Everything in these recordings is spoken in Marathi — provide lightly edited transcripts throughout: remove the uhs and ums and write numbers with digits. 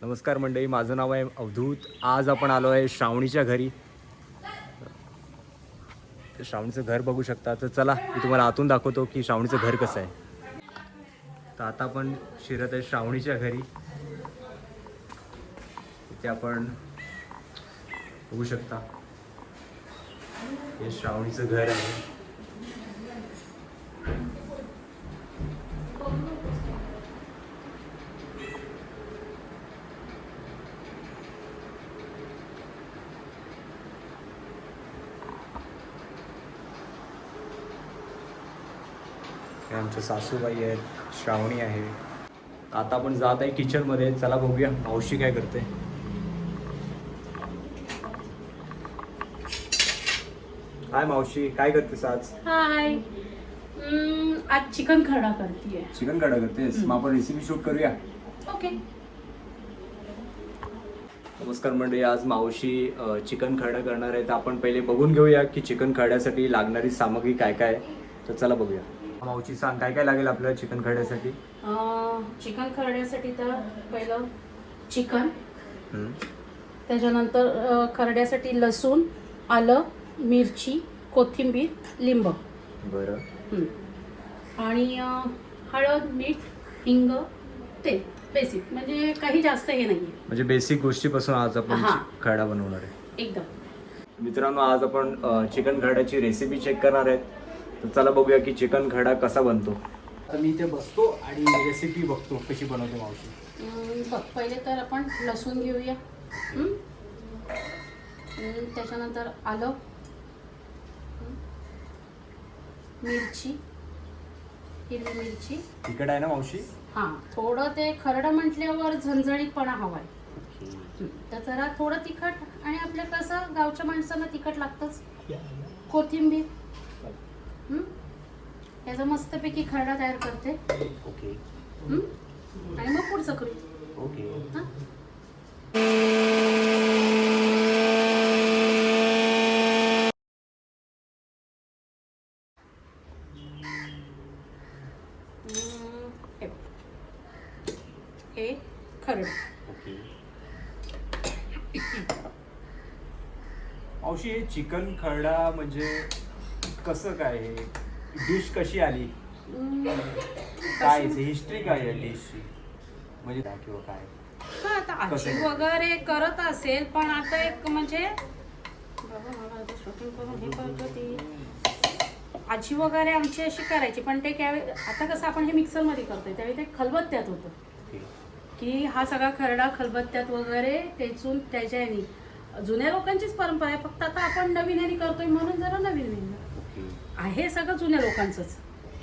नमस्कार मंडळी, माझं नाव आहे अवधूत. आज आपण आलो आहे श्रावणीच्या घरी. श्रावणीचं घर बघू शकता. तर चला मी तुम्हाला आतून दाखवतो की श्रावणीचं घर कसं आहे. तर आता आपण शिरत आहे श्रावणीच्या घरी. इथे आपण बघू शकता हे श्रावणीचं घर आहे. हे आमच्या सासूबाई आहेत, श्रावणी आहे. आता आपण जात आहे किचनमध्ये. चला बघूया मावशी काय करते. हाय मावशी, काय करतेस आज? हाय. आज चिकन खरडा करतीये. चिकन काढा करतेस? मग आपण रेसिपी शूट करूया. ओके. नमस्कार मंडळी, आज मावशी चिकन खरडा करणार आहे. तर आपण पहिले बघून घेऊया की चिकन खरड्यासाठी लागणारी सामग्री काय काय आहे. तर चला बघूया. मावशी सांग, काय काय लागेल आपल्याला चिकन खरड्यासाठी? चिकन खरड्यासाठी तर पहिलं चिकन, त्याच्यानंतर खरड्यासाठी लसूण, आलं, मिरची, कोथिंबीर, लिंब. बरं. आणि हळद, मीठ, हिंग, तेल. बेसिक, म्हणजे काही जास्त हे नाही. म्हणजे बेसिक गोष्टीपासून आज आपण हां. खरडा बनवणार आहे. एकदम. मित्रांनो, आज आपण चिकन खरड्याची रेसिपी चेक करणार आहेत. तर चला बघूया की चिकन खरडा कसा बनतो. आता मी इथे बसतो आणि रेसिपी बघतो कशी बनवते मावशी. बघ, पहिले तर आपण लसूण घेऊया. त्याच्यानंतर आलं, मिरची, हिरवी मिरची. तिखट आहे ना मावशी? हां, थोडं ते खरडं म्हटल्यावर झणझणीतपणा हवाय. तर जरा थोडं तिखट, आणि आपल्या कसं गावच्या माणसांना तिखट लागतंच. कोथिंबीर. याचा मस्तपैकी खरडा तयार करते. ओके. आणि मग पुढचं करू. ओके. हां. हे खरडं. ओके. मावशी, हे चिकन खरडा म्हणजे कसं काय? हे डिश कशी आली? काय हिस्ट्री काय आहे डिशची? म्हणजे काय किंवा काय? हा, आता आजी वगैरे करत असेल, पण आता एक म्हणजे बाबा मला आता शॉपिंग करून हे करत होती. आजी वगैरे आमची अशी करायची, पण ते त्यावेळी आता कसं आपण हे मिक्सरमध्ये करतोय, त्यावेळी ते खलबत्त्यात होतं की हा सगळा खरडा खलबत्त्यात वगैरे तेचून त्याच्यानी. जुन्या लोकांचीच परंपरा आहे, फक्त आता आपण नवीन ह्यानी करतोय म्हणून जरा नवीन आहे. सगळं जुन्या लोकांचंच.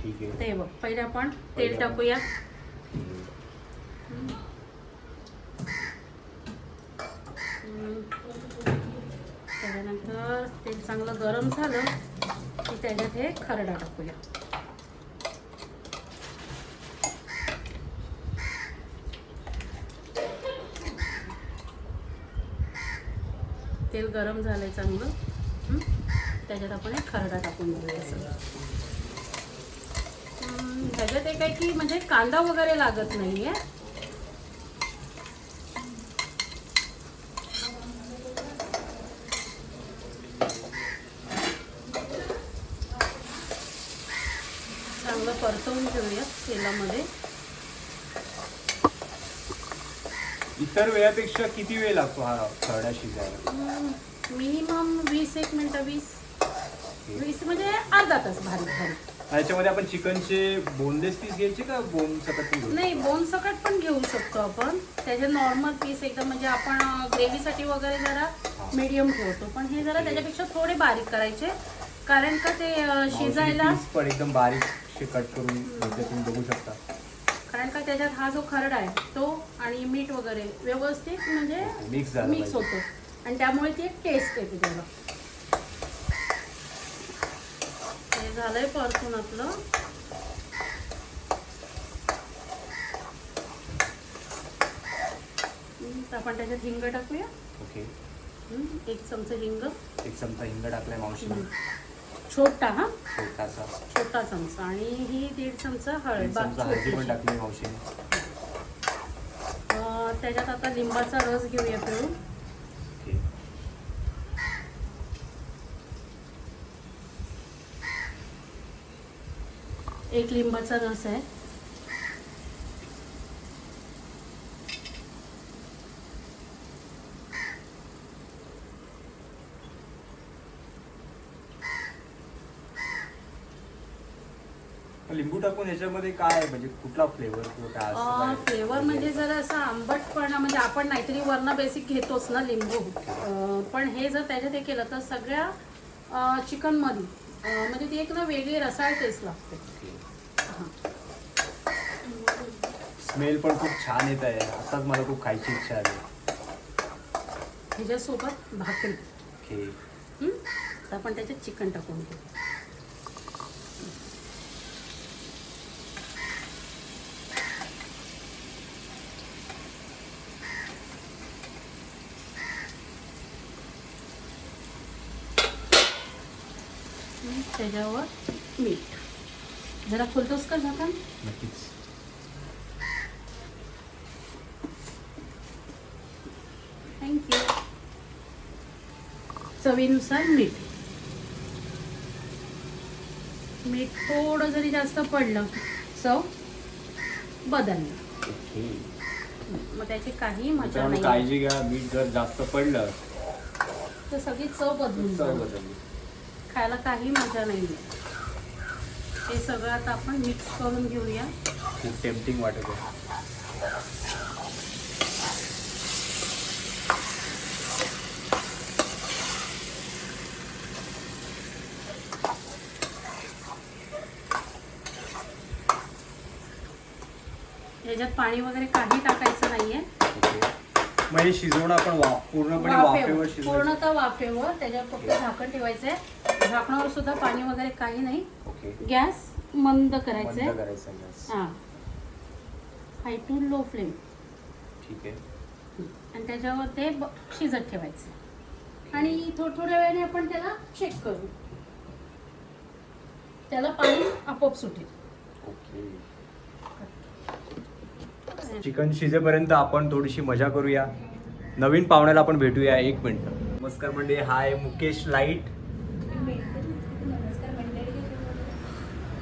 ठीक आहे. ते बघ, पहिले आपण तेल टाकूया. त्याच्यानंतर तेल चांगलं गरम झालं की त्याच्यात हे खरडा टाकूया. तेल गरम झालंय चांगलं. त्याच्यात आपण एक खरडा टाकून घेऊया. ह्याच्यात एक आहे की म्हणजे कांदा वगैरे लागत नाहीये. चांगलं परतवून घेऊया तेलामध्ये. इतर वेळापेक्षा किती वेळ लागतो हा खरडा शिजायला? मिनिमम 20 मिनिटं. 20 म्हणजे अर्धा तास. भारी. ह्याच्यामध्ये आपण चिकनचे बोनलेस पीस घ्यायचे का बोन सकट पण घेऊ? नाही, बोन सकट पण घेऊ शकतो आपण. त्याचे नॉर्मल पीस एकदम, म्हणजे आपण ग्रेव्हीसाठी वगैरे जरा मीडियम ठेवतो, पण हे जरा त्याच्यापेक्षा थोडे बारीक करायचे, कारण का ते शिजायला पीस पण एकदम बारीक कट करून घेतले, तुम्ही बघू शकता. कारण का त्याच्यात हा जो खरडा आहे तो आणि मीठ वगैरे व्यवस्थित म्हणजे मिक्स होतो, आणि त्यामुळे ती एक टेस्ट येते त्याला. हे झालंय परतून आपलं. आपण त्याच्यात हिंग टाकूया. ओके. 1 चमचा हिंग. 1 चमचा हिंग टाकलाय मावशीला. छोटा. हा, छोटा चमचा. आणि ही 1.5 चमचा हळद. हळदी पण टाकली मावशीने. त्याच्यात आता लिंबाचा रस घेऊया पिळून. एक लिंबाचा रस आहे. लिंबू टाकून ह्याच्यामध्ये काय म्हणजे कुठला फ्लेवर किंवा काय असं काय? फ्लेवर म्हणजे जर असं आंबटपणा, म्हणजे आपण नाहीतरी वरनं बेसिक घेतोच ना लिंबू, पण हे जर त्याच्यात हे केलं तर सगळ्या चिकन मध्ये म्हणजे ती एक ना वेगळी रसाळ टेस्ट लागते. स्मेल पण खूप छान येत आहे. आताच मला खूप खायची इच्छा आली. ह्याच्यासोबत भाकरी. ओके. तर आपण त्याच्यात चिकन टाकून घेऊ. त्याच्यावर मीठ जरा खोलतोस का झाकण? नक्कीच. थँक्यू. चवीनुसार मीठ. मीठ थोडं जरी जास्त पडलं चव बदलली. ओके. मग त्याची काही मजा मित्रांनो, नाही. काळजी घ्या, मीठ जर जास्त पडलं तर सगळी चव बदलून चव जाईल. बदलली. खायला काही मजा नाही. हे सगळं आता आपण मिक्स करून घेऊया. खूप टेम्पटिंग वाटत आहे. याच्यात पाणी वगैरे काही टाकायचं नाहीये. मग हे शिजवणं आपण पूर्णपणे वाफेवर शिजवायचं. पूर्णतः वाफेवर. त्याच्यावर फक्त झाकण ठेवायचंय. झाकणावर सुद्धा पाणी वगैरे काही नाही. ओके. गॅस मंद करायचंय. बंद करायचं गॅस. हा, हाय टू लो फ्लेम. ठीक आहे. आणि त्याच्यावर ते शिजत ठेवायचं. आणि थोड्या वेळाने आपण त्याला चेक करू. त्याला पाणी आपोआप सुटेल. ओके. चिकन शिजेपर्यंत आपण थोडीशी मजा करूया. नवीन पाहुण्याला आपण भेटूया. 1 मिनिट. नमस्कार मंडळी. हाय मुकेश लाईट.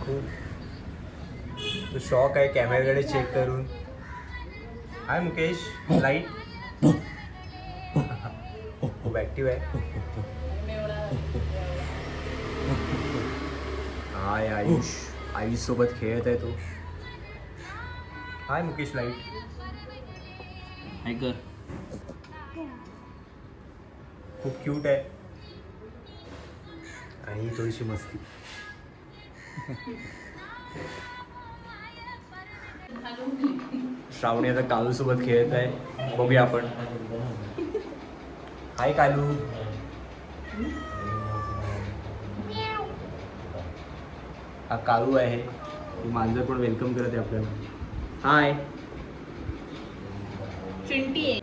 खूप शॉक आहे कॅमेऱ्याकडे चेक करून. हाय मुकेश लाईट. खूप ऍक्टिव्ह आहे. हाय आयुष. आयुष सोबत खेळत आहे तो. हाय मुकेश लाईट. हाय कर. खूप क्यूट आहे आणि थोडीशी मस्ती. श्रावणी आता कालू सोबत खेळत आहे. बघूया आपण. हाय कालू. हा कालू आहे. मांजर पण वेलकम करत आहे आपल्याला. हाय. चिंटी आहे.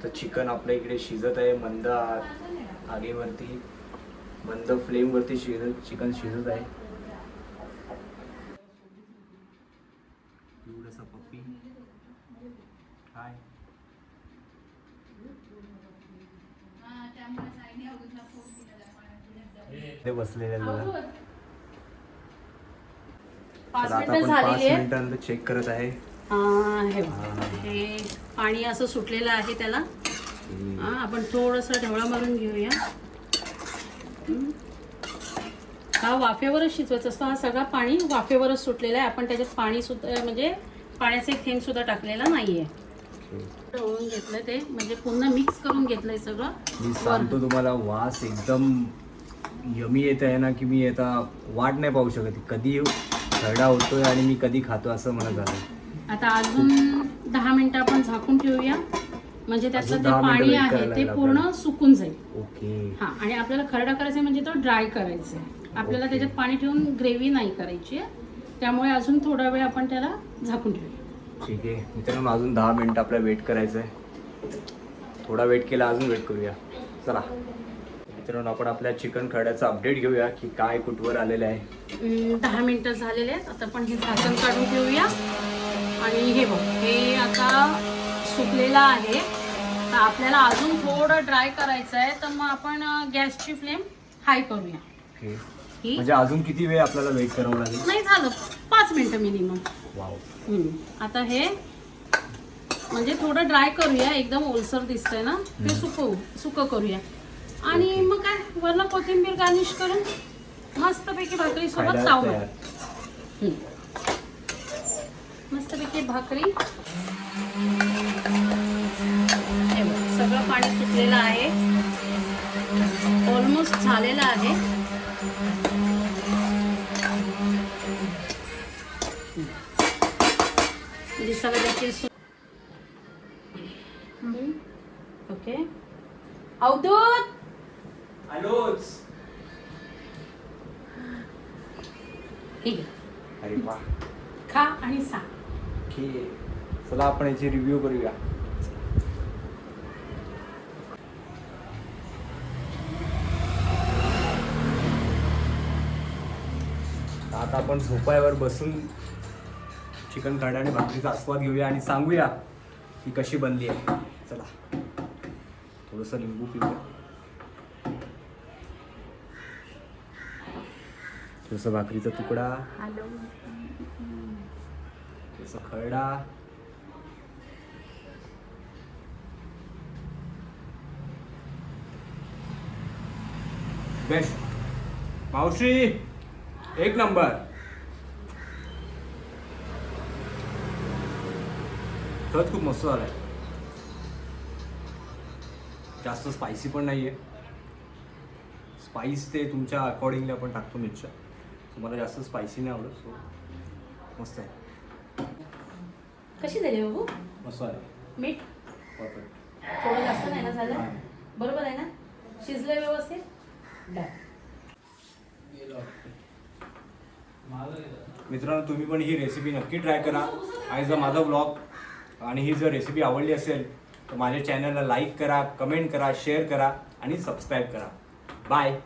तर चिकन आपल्या इकडे शिजत आहे. मंद आगीवरती, मंद फ्लेमवरती चिकन शिजत आहे. एवढंसा पप्पी. हाय. ते बसलेले आहेत बघा. 5 तर आता मिनिटं आपण 5 झालेली आहे. मिनिटांनंतर चेक करत आहे. हे पाणी असं सुटलेलं आहे त्याला. आपण थोडंसं ढवळा मारून घेऊया. हा वाफेवरच शिजवायचा असतो. हा सगळा पाणी वाफेवरच सुटलेला आहे. आपण त्याच्यात पाणी सुद्धा म्हणजे पाण्याचा एक थेंब सुद्धा टाकलेला नाहीये. ढवळून घेतलं ते म्हणजे पुन्हा मिक्स करून घेतलंय सगळं. मी सांगतो तुम्हाला, वास एकदम यमी येत आहे ना, की मी आता वाट नाही पाहू शकत. कधी खरडा होतोय आणि मी कधी खातो असं मला झालं. आता अजून 10 मिनिटं आपण झाकून ठेवूया. म्हणजे त्यातलं अजून ते 10 मिनिटं पाणी wait आहे करायला ते लागेल पूर्ण आपल्याला. सुकून जाईल. ओके. हा, आणि आपल्याला खरडा करायचा आहे म्हणजे तो ड्राय करायचा आहे. आपल्याला ओके. त्याच्यात पाणी ठेवून ग्रेव्ही नाही करायची आहे. त्यामुळे अजून थोडा वेळ आपण त्याला झाकून ठेवूया. ठीक आहे मित्रांनो, अजून 10 मिनिटं आपल्याला वेट करायचं आहे. थोडा वेट केला, अजून वेट करूया. चला. मित्रांनो आपण आपल्या चिकन खरड्याचा अपडेट घेऊया की काय कुठवर आलेलं आहे. 10 मिनिटं झालेले आहेत. आता आपण हे झाकण काढून ठेवूया. आणि हे बघ, हे आता सुकलेलं आहे. तर आपल्याला अजून थोडं ड्राय करायचं आहे, तर मग आपण गॅसची फ्लेम हाय करूया. ओके, ही म्हणजे अजून किती वेळ आपल्याला वेट करावं लागेल? नाही झालं 5 मिनिटं मिनिमम. वाव. आता हे म्हणजे थोडं ड्राय करूया, एकदम ओलसर दिसतंय ना, ते सुकं करूया. आणि मग काय वरनं कोथिंबीर गार्निश करून मस्तपैकी भाकरी सोबत खायला चावलं. तयार. मस्तपैकी भाकरी. हे बघ, सगळं पाणी सुटलेलं आहे, ऑलमोस्ट झालेलं आहे. दिसायला देखील ओके. अवधूत आलोच. ठीक आहे, अरे वा. खा आणि सांग. ओके, चला आपण याची रिव्ह्यू करूया. आता आपण झोपाळ्यावर बसून चिकन खरडा आणि भाकरीचा आस्वाद घेऊया आणि सांगूया की कशी बनली आहे. चला, थोडंसं लिंबू पिऊया, थोडंसं भाकरीचा तुकडा, थोडंसं खरडा. बेस्ट मावशी, एक नंबर. खरंच खूप मस्त झालाय. जास्त स्पायसी पण नाहीये. स्पाइस ते तुमच्या अकॉर्डिंगली आपण टाकतो मिरच्या. तुम्हाला जास्त स्पायसी नाही आवडत, सो मस्त आहे. कशी झाली बाबू? मस्त आहे. मीठ परफेक्ट. थोडं जास्त नाही ना झालं? बरोबर आहे ना? शिजलंय व्यवस्थित? मित्रांनो, तुम्ही पण ही रेसिपी नक्की ट्राय करा. आणि जर माझा ब्लॉग आणि ही जर रेसिपी आवडली असेल तर माझ्या चॅनलला लाईक करा, कमेंट करा, शेअर करा आणि सबस्क्राईब करा. बाय.